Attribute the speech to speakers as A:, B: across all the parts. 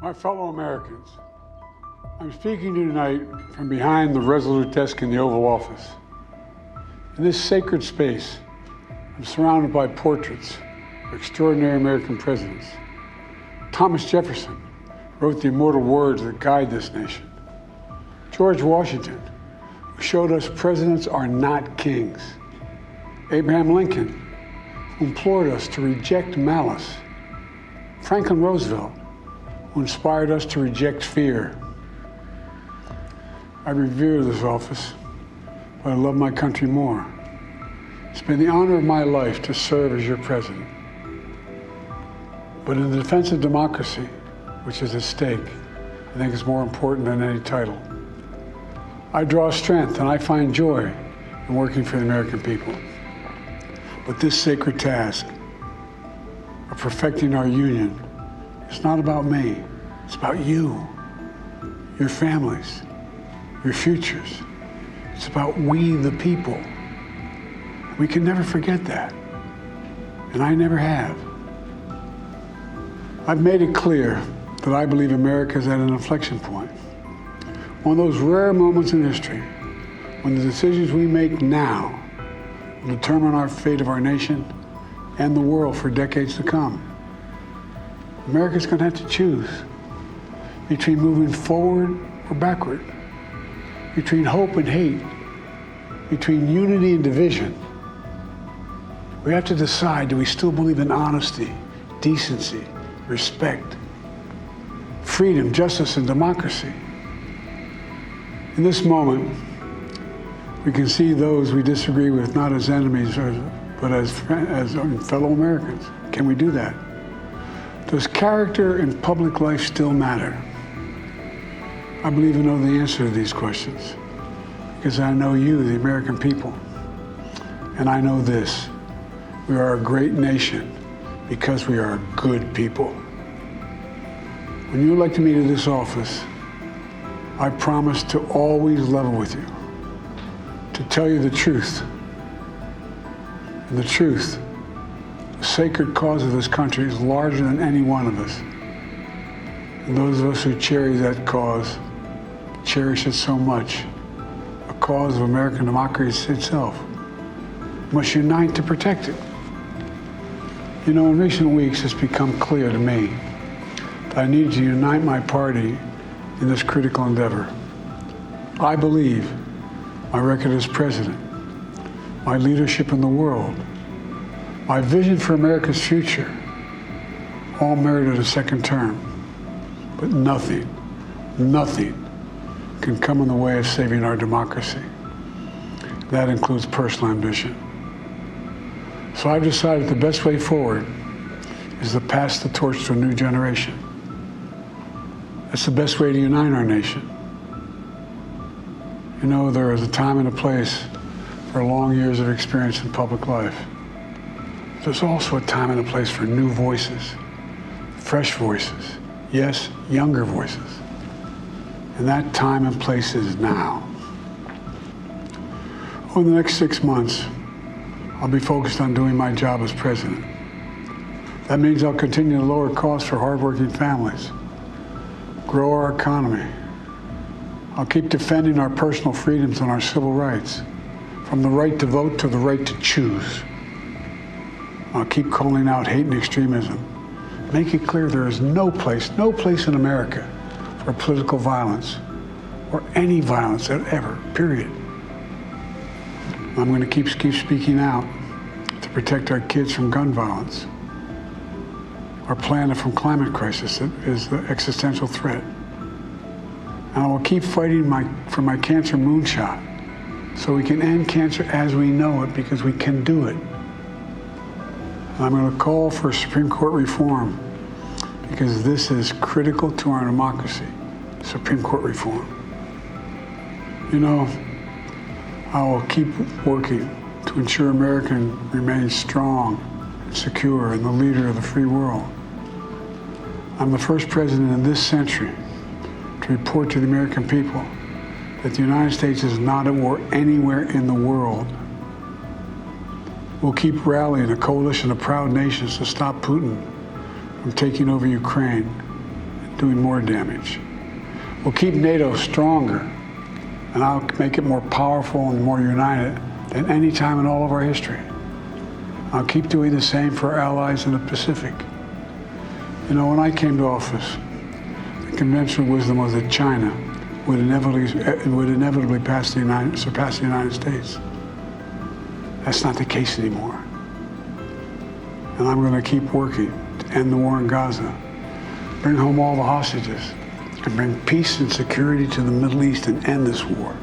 A: My fellow Americans, I'm speaking to you tonight from behind the resolute desk in the Oval Office. In this sacred space, I'm surrounded by portraits of extraordinary American presidents. Thomas Jefferson wrote the immortal words that guide this nation. George Washington, who showed us presidents are not kings. Abraham Lincoln, who implored us to reject malice. Franklin Roosevelt, who inspired us to reject fear. I revere this office, but I love my country more. It's been the honor of my life to serve as your president. But in the defense of democracy, which is at stake, I think is more important than any title. I draw strength and I find joy in working for the American people. But this sacred task of perfecting our union is not about me. It's about you, your families, your futures. It's about we, the people. We can never forget that, and I never have. I've made it clear that I believe America is at an inflection point. One of those rare moments in history when the decisions we make now will determine our fate of our nation and the world for decades to come. America's going to have to choose between moving forward or backward, between hope and hate, between unity and division. We have to decide, do we still believe in honesty, decency, respect, freedom, justice, and democracy? In this moment, we can see those we disagree with not as enemies, but as fellow Americans. Can we do that? Does character in public life still matter? I believe I know the answer to these questions because I know you, the American people. And I know this, we are a great nation because we are good people. When you elected me to this office, I promised to always level with you, to tell you the truth. And the truth, the sacred cause of this country is larger than any one of us. And those of us who cherish that cause, cherish it so much. A cause of American democracy itself must unite to protect it. You know, in recent weeks, it's become clear to me that I need to unite my party in this critical endeavor. I believe my record as president, my leadership in the world, my vision for America's future, all merited a second term. But nothing can come in the way of saving our democracy. That includes personal ambition. So I've decided the best way forward is to pass the torch to a new generation. That's the best way to unite our nation. You know, there is a time and a place for long years of experience in public life. There's also a time and a place for new voices, fresh voices, yes, younger voices. And that time and place is now. Over the next 6 months, I'll be focused on doing my job as president. That means I'll continue to lower costs for hardworking families, grow our economy. I'll keep defending our personal freedoms and our civil rights, from the right to vote to the right to choose. I'll keep calling out hate and extremism, make it clear there is no place in America for political violence or any violence ever, period. I'm going to keep speaking out to protect our kids from gun violence, our planet from climate crisis that is the existential threat. And I will keep fighting for my cancer moonshot so we can end cancer as we know it, because we can do it. And I'm going to call for Supreme Court reform because this is critical to our democracy, Supreme Court reform. You know, I will keep working to ensure America remains strong and secure and the leader of the free world. I'm the first president in this century to report to the American people that the United States is not at war anywhere in the world. We'll keep rallying a coalition of proud nations to stop Putin from taking over Ukraine and doing more damage. We'll keep NATO stronger, and I'll make it more powerful and more united than any time in all of our history. I'll keep doing the same for our allies in the Pacific. You know, when I came to office, the conventional wisdom was that China would inevitably surpass the United States. That's not the case anymore. And I'm going to keep working to end the war in Gaza, bring home all the hostages, and bring peace and security to the Middle East and end this war.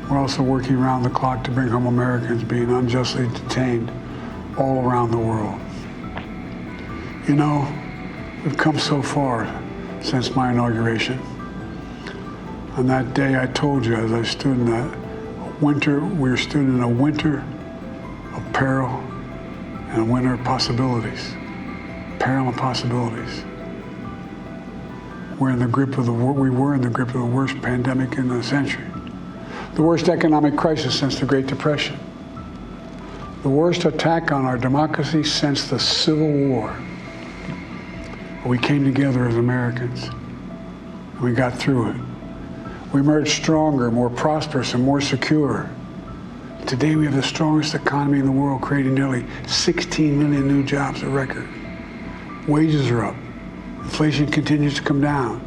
A: We're also working around the clock to bring home Americans being unjustly detained all around the world. You know, we've come so far since my inauguration. On that day, I told you, as I stood in that winter, we stood in a winter of peril and a winter of possibilities. Peril and possibilities. We were in the grip of the worst pandemic in the century. The worst economic crisis since the Great Depression. The worst attack on our democracy since the Civil War. We came together as Americans, and we got through it. We emerged stronger, more prosperous, and more secure. Today we have the strongest economy in the world, creating nearly 16 million new jobs, a record. Wages are up. Inflation continues to come down.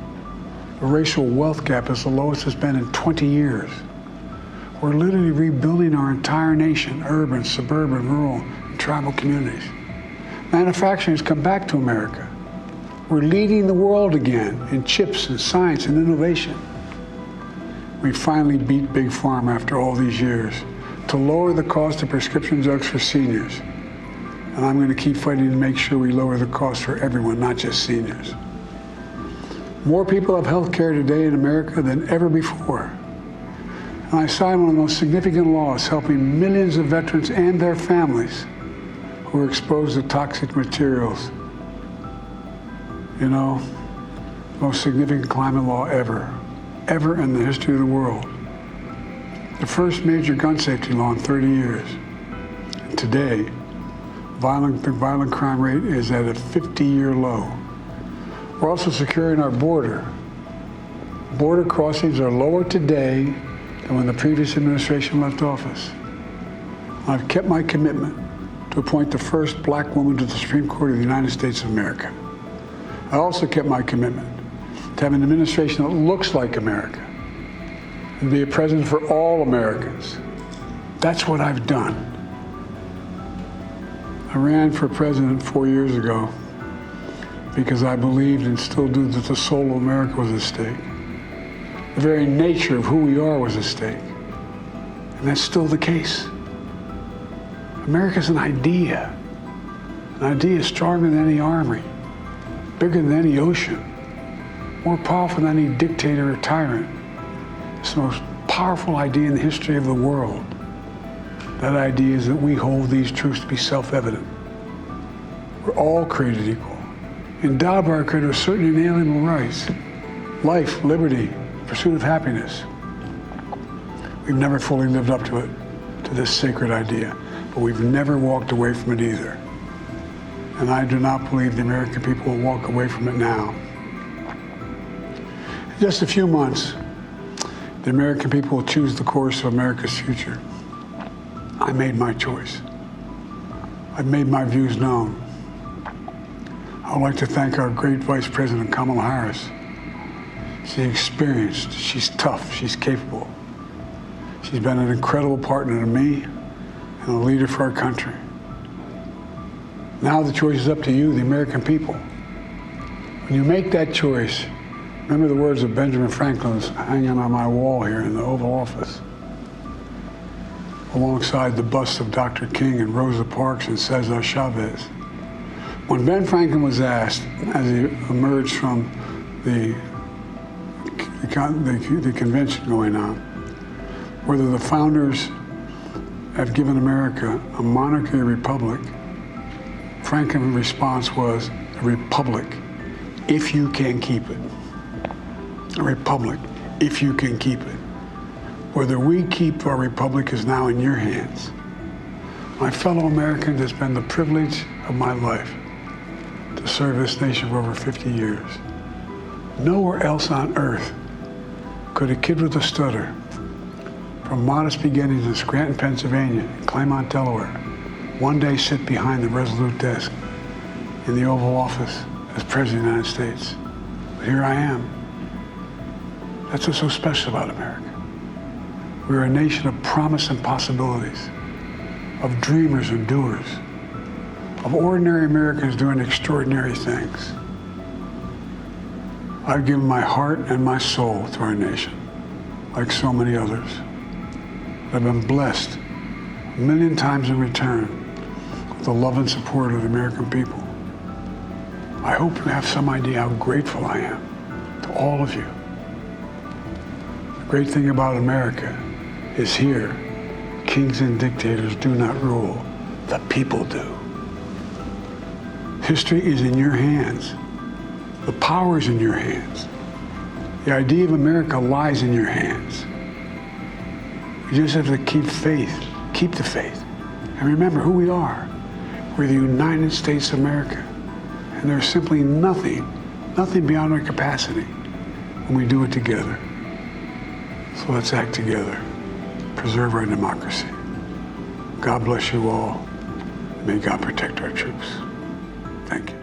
A: The racial wealth gap is the lowest it's been in 20 years. We're literally rebuilding our entire nation, urban, suburban, rural, and tribal communities. Manufacturing has come back to America. We're leading the world again in chips and science and innovation. We finally beat Big Pharma after all these years to lower the cost of prescription drugs for seniors. And I'm going to keep fighting to make sure we lower the cost for everyone, not just seniors. More people have health care today in America than ever before. And I signed one of the most significant laws helping millions of veterans and their families who are exposed to toxic materials. You know, the most significant climate law ever in the history of the world. The first major gun safety law in 30 years. And today, the violent crime rate is at a 50-year low. We're also securing our border. Border crossings are lower today than when the previous administration left office. I've kept my commitment to appoint the first black woman to the Supreme Court of the United States of America. I also kept my commitment to have an administration that looks like America and be a president for all Americans. That's what I've done. I ran for president 4 years ago because I believed and still do that the soul of America was at stake. The very nature of who we are was at stake. And that's still the case. America's an idea. An idea stronger than any army, bigger than any ocean, more powerful than any dictator or tyrant. It's the most powerful idea in the history of the world. That idea is that we hold these truths to be self-evident. We're all created equal, endowed by our Creator with certain inalienable rights: life, liberty, pursuit of happiness. We've never fully lived up to it, to this sacred idea, but we've never walked away from it either. And I do not believe the American people will walk away from it now. In just a few months, the American people will choose the course of America's future. I made my choice. I've made my views known. I would like to thank our great Vice-President Kamala Harris. She's experienced, she's tough, she's capable. She's been an incredible partner to me and a leader for our country. Now the choice is up to you, the American people. When you make that choice, remember the words of Benjamin Franklin hanging on my wall here in the Oval Office, alongside the busts of Dr. King and Rosa Parks and Cesar Chavez. When Ben Franklin was asked, as he emerged from the convention going on, whether the founders had given America a monarchy or republic, Franklin's response was, a republic, if you can keep it. A republic, if you can keep it. Whether we keep our republic is now in your hands. My fellow Americans, it's been the privilege of my life to to serve this nation for over 50 years. Nowhere else on earth could a kid with a stutter from modest beginnings in Scranton, Pennsylvania, and Claremont, Delaware, one day sit behind the resolute desk in the Oval Office as President of the United States. But here I am. That's what's so special about America. We're a nation of promise and possibilities, of dreamers and doers, of ordinary Americans doing extraordinary things. I've given my heart and my soul to our nation, like so many others. I've been blessed a million times in return with the love and support of the American people. I hope you have some idea how grateful I am to all of you. The great thing about America is here, kings and dictators do not rule, the people do. History is in your hands. The power is in your hands. The idea of America lies in your hands. You just have to keep faith, keep the faith, and remember who we are. We're the United States of America, and there's simply nothing beyond our capacity when we do it together. So let's act together, preserve our democracy. God bless you all. May God protect our troops. Thank you.